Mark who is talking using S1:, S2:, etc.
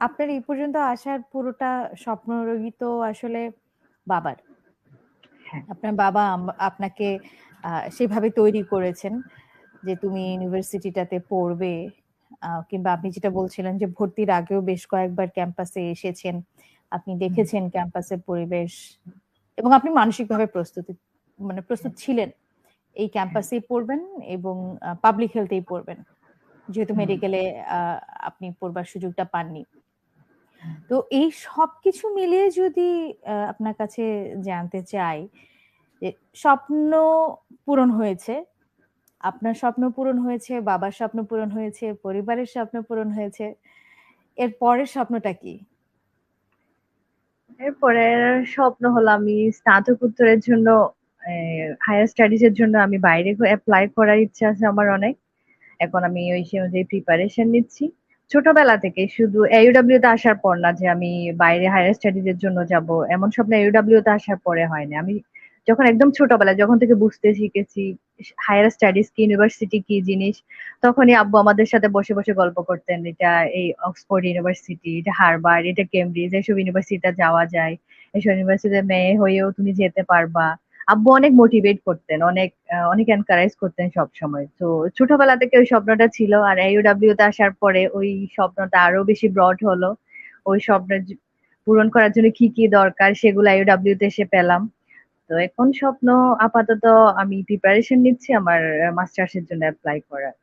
S1: আপনার এই পর্যন্ত আসার পুরোটা স্বপ্নরোগী তো আসলে বাবার।
S2: হ্যাঁ।
S1: আপনার বাবা আপনাকে সেভাবে তৈরি করেছেন যে তুমি ইউনিভার্সিটিটাতে পড়বে। কিংবা আপনি যেটা বলছিলেন যে ভর্তির আগেও বেশ কয়েকবার ক্যাম্পাসে এসেছেন। আপনি
S2: হুম,
S1: দেখেছেন ক্যাম্পাসের পরিবেশ এবং আপনি মানসিকভাবে প্রস্তুত
S2: হ্যাঁ,
S1: ছিলেন। এই
S2: হ্যাঁ,
S1: ক্যাম্পাসেই পড়বেন এবং পাবলিক হেলথেই পড়বেন। যেহেতু
S2: হুম,
S1: মেডিকেলে আ আপনি পড়বার সুযোগটা পাননি।
S2: হুম,
S1: তো এই সবকিছু মিলিয়ে যদি আপনার কাছে জানতে চাই যে স্বপ্ন পূরণ হয়েছে, আপনার স্বপ্ন পূরণ হয়েছে, বাবার স্বপ্ন পূরণ হয়েছে, পরিবারের স্বপ্ন পূরণ হয়েছে। এর পরের স্বপ্নটা কি?
S2: এরপরের স্বপ্ন হলো আমি স্নাতকোত্তরের জন্য হায়ার স্টাডিজ এর জন্য আমি বাইরে এপ্লাই করার ইচ্ছা আছে আমার অনেক। এখন আমি ওই সে অনুযায়ী প্রিপারেশন নিচ্ছি। ছোটবেলা থেকে শুধু AUW তে আসার পর না যে আমি বাইরে হায়ার স্টাডিজ এর জন্য যাব, এমন স্বপ্ন AUW তে আসার পরে হয়নি। আমি যখন একদম ছোটবেলায় যখন থেকে বুঝতে শিখেছি হায়ার স্টাডিজ কি, ইউনিভার্সিটি কি জিনিস, তখনই আব্বু আমাদের সাথে বসে বসে গল্প করতেন, এটা এই অক্সফোর্ড ইউনিভার্সিটি, এটা হার্ভার্ড, এটা কেমব্রিজ, এসব ইউনিভার্সিটিতে যাওয়া যায়, এসব ইউনিভার্সিটিতে মেয়ে হয়েও তুমি যেতে পারবা। আব্বু অনেক মোটিভেট করতেন, অনেক এনকারেজ করতেন সব সময়। তো ছোটবেলা থেকে ওই স্বপ্নটা ছিল, আর AUW তে আসার পরে ওই স্বপ্নটা আরো বেশি ব্রড হলো। ওই পূরণ করার জন্য কি কি দরকার সেগুলো AUW তে এসে পেলাম। তো এখন স্বপ্ন আপাতত আমি প্রিপারেশন নিচ্ছি আমার মাস্টার্স এর জন্য অ্যাপ্লাই করার।